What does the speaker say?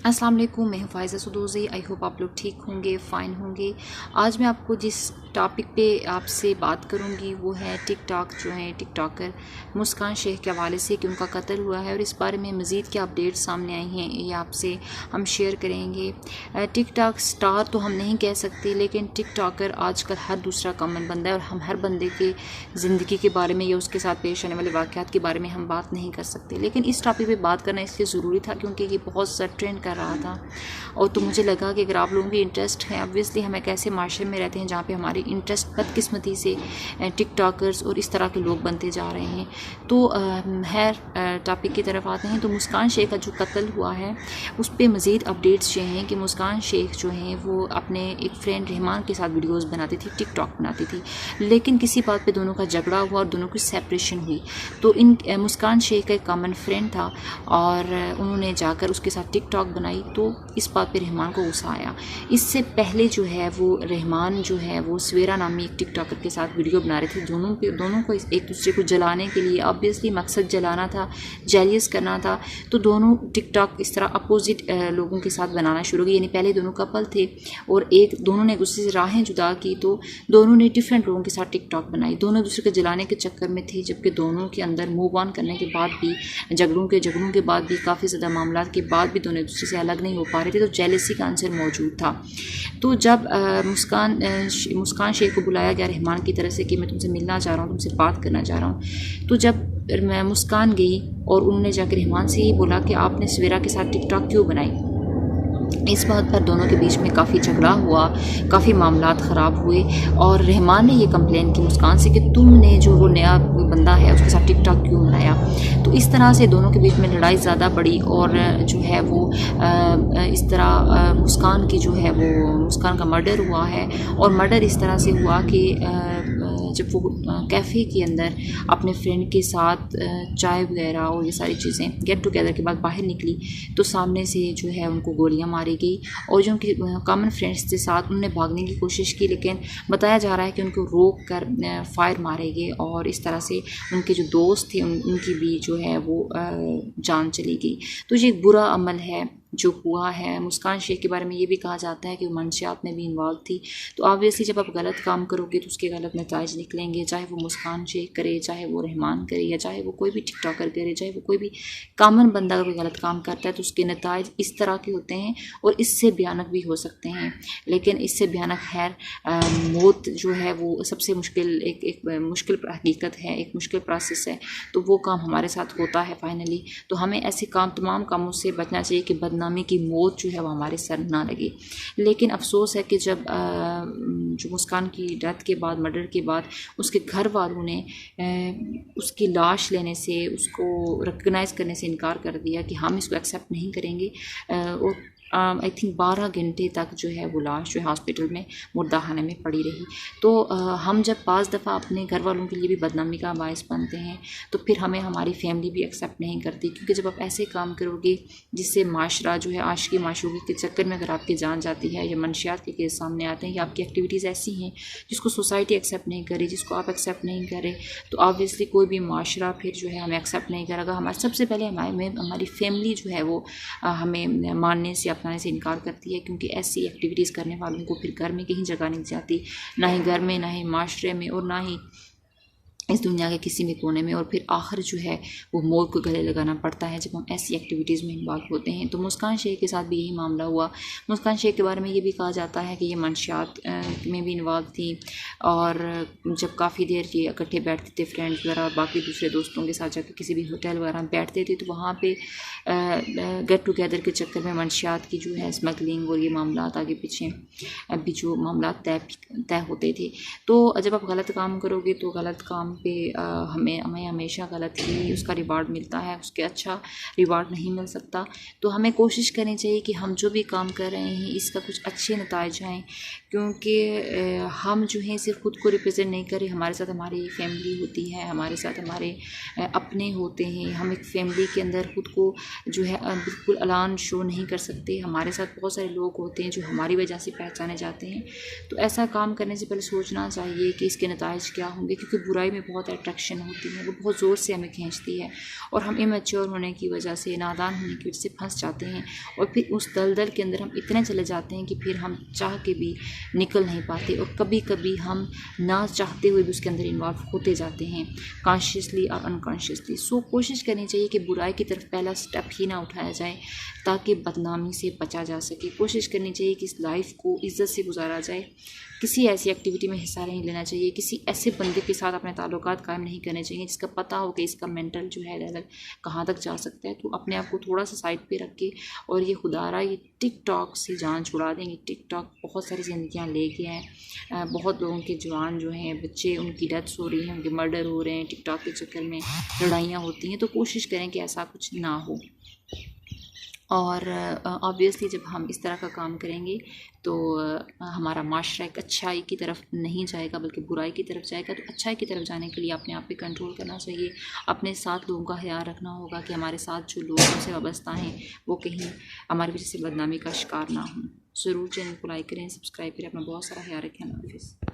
अस्सलाम वालेकुम, मैं हूँ फ़ाइज़ा सदोज़ी। आई होप आप लोग ठीक होंगे, फ़ाइन होंगे। आज मैं आपको जिस टॉपिक पे आपसे बात करूँगी वो है टिकटॉक जो है टिकटॉकर मुस्कान शेख के हवाले से कि उनका कत्ल हुआ है और इस बारे में मज़ीद क्या अपडेट सामने आई हैं ये आपसे हम शेयर करेंगे। टिकटॉक स्टार तो हम नहीं कह सकते, लेकिन टिकटॉकर आजकल हर दूसरा कॉमन बंदा है और हम हर बंदे के ज़िंदगी के बारे में या उसके साथ पेश आने वाले वाक़यात के बारे में हम बात नहीं कर सकते। लेकिन इस टॉपिक पे बात करना इसलिए ज़रूरी था क्योंकि ये बहुत सा ट्रेंड कर रहा था और तो मुझे लगा कि अगर आप लोगों की इंटरेस्ट है, ऑब्वियसली हम एक ऐसे माशरे में रहते हैं जहाँ पे हमारी इंटरेस्ट बदकिस्मती से टिकटॉकर्स और इस तरह के लोग बनते जा रहे हैं। तो टॉपिक की तरफ आते हैं। तो मुस्कान शेख का जो कत्ल हुआ है उस पर मज़ीद अपडेट्स ये हैं कि मुस्कान शेख जो हैं वो अपने एक फ्रेंड रहमान के साथ वीडियोज़ बनाती थी, टिकटॉक बनाती थी, लेकिन किसी बात पर दोनों का झगड़ा हुआ और दोनों की सेपरेशन हुई। तो इन मुस्कान शेख का एक कॉमन फ्रेंड था और उन्होंने जाकर उसके साथ टिकटॉक बनाई, तो इस बात पे रहमान को गुस्सा आया। इससे पहले जो है वो रहमान जो है वो सवेरा नामी एक टिकटॉकर के साथ वीडियो बना रहे थे। दोनों को एक दूसरे को जलाने के लिए, ऑब्वियसली मकसद जलाना था, जेलियस करना था। तो दोनों टिकटॉक इस तरह अपोजिट लोगों के साथ बनाना शुरू किया। यानी पहले दोनों कपल थे और दोनों ने गुस्से से राहें जुदा की, तो दोनों ने डिफरेंट लोगों के साथ टिकटॉक बनाई। दोनों दूसरे को जलाने के चक्कर में थे, जबकि दोनों के अंदर मूव ऑन करने के बाद भी, झगड़ों के बाद भी, काफ़ी ज़्यादा मामला के बाद भी दोनों दूसरे से अलग नहीं हो पा रहे थे। तो जेलसी का आंसर मौजूद था। तो जब मुस्कान शेख को बुलाया गया रहमान की तरफ से कि मैं तुमसे मिलना चाह रहा हूँ, तुमसे बात करना चाह रहा हूँ, तो जब मैं मुस्कान गई और उन्होंने जाकर रहमान से ही बोला कि आपने सवेरा के साथ टिकटॉक क्यों बनाई। इस बात पर दोनों के बीच में काफ़ी झगड़ा हुआ, काफ़ी मामलात ख़राब हुए और रहमान ने ये कंप्लेन की मुस्कान से कि तुमने जो वो नया बंदा है उसके साथ टिकटॉक क्यों बनाया। तो इस तरह से दोनों के बीच में लड़ाई ज़्यादा बढ़ी और जो है वो इस तरह मुस्कान की जो है वो मुस्कान का मर्डर हुआ है। और मर्डर इस तरह से हुआ कि जब वो कैफ़े के अंदर अपने फ्रेंड के साथ चाय वगैरह और ये सारी चीज़ें गेट टुगेदर के बाद बाहर निकली, तो सामने से जो है उनको गोलियां मारी गई और जो उनके कॉमन फ्रेंड्स के साथ उन्होंने भागने की कोशिश की, लेकिन बताया जा रहा है कि उनको रोक कर फायर मारे गए और इस तरह से उनके जो दोस्त थे उनकी भी जो है वो जान चली गई। तो ये एक बुरा अमल है जो हुआ है। मुस्कान शेख के बारे में ये भी कहा जाता है कि वो मंशियात में भी इन्वॉल्व थी। तो ऑब्वियसली जब आप गलत काम करोगे तो उसके गलत नताइज निकलेंगे, चाहे वो मुस्कान शेख करे, चाहे वो रहमान करे, या चाहे वो कोई भी टिकटॉकर करे, चाहे वो कोई भी कॉमन बंदा अगर कोई गलत काम करता है तो उसके नताइज इस तरह के होते हैं और इससे भयानक भी हो सकते हैं। लेकिन इससे भयानक खैर मौत जो है वो सबसे मुश्किल एक मुश्किल हकीकत है, एक मुश्किल प्रोसेस है। तो वो काम हमारे साथ होता है फाइनली। तो हमें ऐसे तमाम कामों से बचना चाहिए कि बदनामी की मौत जो है वो हमारे सर ना लगे। लेकिन अफसोस है कि जब जो मुस्कान की डेथ के बाद, मर्डर के बाद, उसके घर वालों ने उसकी लाश लेने से, उसको रिकग्नाइज़ करने से इनकार कर दिया कि हम इसको एक्सेप्ट नहीं करेंगे। और आई थिंक 12 घंटे तक जो है वो लाश जो है हॉस्पिटल में मुर्दाखाने में पड़ी रही। तो हम जब 5 दफ़ा अपने घर वालों के लिए भी बदनामी का बायस बनते हैं तो फिर हमें हमारी फैमिली भी एक्सेप्ट नहीं करती, क्योंकि जब आप ऐसे काम करोगे जिससे माशरा जो है आशिकी माशूकी के चक्कर में अगर आपकी जान जाती है या मंशियात के केस सामने आते हैं या आपकी एक्टिविटीज़ ऐसी हैं जिसको सोसाइटी एक्सेप्ट नहीं करे, जिसको आप एक्सेप्ट नहीं करें, तो ऑब्वियसली कोई भी माशरा फिर जो है हमें एक्सेप्ट नहीं करेगा। हमारे सबसे पहले हमारी फैमिली जो है वो हमें मानने से, अपनाने से इनकार करती है, क्योंकि ऐसी एक्टिविटीज़ करने वालों को फिर घर में कहीं जगह नहीं जाती, ना ही घर में, ना ही माशरे में, और ना ही इस दुनिया के किसी भी कोने में। और फिर आखिर जो है वो मौत को गले लगाना पड़ता है जब हम ऐसी एक्टिविटीज़ में इन्वॉल्व होते हैं। तो मुस्कान शेख के साथ भी यही मामला हुआ। मुस्कान शेख के बारे में ये भी कहा जाता है कि ये मंशियात में भी इन्वॉल्व थी और जब काफ़ी देर ये इकट्ठे बैठते थे फ्रेंड्स वगैरह और बाकी दूसरे दोस्तों के साथ जाकर किसी भी होटल वगैरह में बैठते थे, तो वहाँ पर गेट टुगेदर के चक्कर में मंशियात की जो है स्मगलिंग और ये मामला आगे पीछे अभी जो मामला तय होते थे। तो जब आप गलत काम करोगे तो गलत काम पे हमें हमेशा गलत ही उसका रिवार्ड मिलता है, उसके अच्छा रिवार्ड नहीं मिल सकता। तो हमें कोशिश करनी चाहिए कि हम जो भी काम कर रहे हैं इसका कुछ अच्छे नताइज आएँ, क्योंकि हम जो हैं सिर्फ खुद को रिप्रेजेंट नहीं करें, हमारे साथ हमारी फैमिली होती है, हमारे साथ हमारे अपने होते हैं। हम एक फैमिली के अंदर खुद को जो है बिल्कुल अलान शो नहीं कर सकते। हमारे साथ बहुत सारे लोग होते हैं जो हमारी वजह से पहचाने जाते हैं। तो ऐसा काम करने से पहले सोचना चाहिए कि इसके नताइज क्या होंगे, क्योंकि बुराई में बहुत अट्रैक्शन होती है, वो बहुत ज़ोर से हमें खींचती है और हम इमेच्योर होने की वजह से, नादान होने की वजह से फंस जाते हैं और फिर उस दलदल के अंदर हम इतने चले जाते हैं कि फिर हम चाह के भी निकल नहीं पाते और कभी कभी हम ना चाहते हुए भी उसके अंदर इन्वॉल्व होते जाते हैं, कॉन्शियसली और अनकॉन्शियसली। सो कोशिश करनी चाहिए कि बुराई की तरफ पहला स्टेप ही ना उठाया जाए ताकि बदनामी से बचा जा सके। कोशिश करनी चाहिए कि इस लाइफ को इज़्ज़त से गुजारा जाए, किसी ऐसी एक्टिविटी में हिस्सा नहीं लेना चाहिए, किसी ऐसे बंदे के साथ अपने ताल्लुकात कायम नहीं करने चाहिए जिसका पता हो कि इसका मेंटल जो है लेवल कहाँ तक जा सकता है। तो अपने आप को थोड़ा सा साइड पे रख के और ये खुदारा ये टिकटॉक से जान छुड़ा देंगे। टिकटॉक बहुत सारी ज़िंदगियाँ ले गया है, बहुत लोगों के जवान जो हैं बच्चे, उनकी डेथ्स हो रही हैं, उनके मर्डर हो रहे हैं, टिकटॉक के चक्कर में लड़ाइयाँ होती हैं। तो कोशिश करें कि ऐसा कुछ ना हो और ऑब्वियसली जब हम इस तरह का काम करेंगे तो हमारा माशरा एक अच्छाई की तरफ नहीं जाएगा बल्कि बुराई की तरफ जाएगा। तो अच्छाई की तरफ जाने के लिए अपने आप पे कंट्रोल करना चाहिए, अपने साथ लोगों का ख्याल रखना होगा कि हमारे साथ जो लोग हमसे वाबस्ता हैं वो कहीं हमारी वजह से बदनामी का शिकार ना हों। ज़रूर चैनल को लाइक करें, सब्सक्राइब करें, अपना बहुत सारा ख्याल रखें। अल्लाह हाफ़िज़।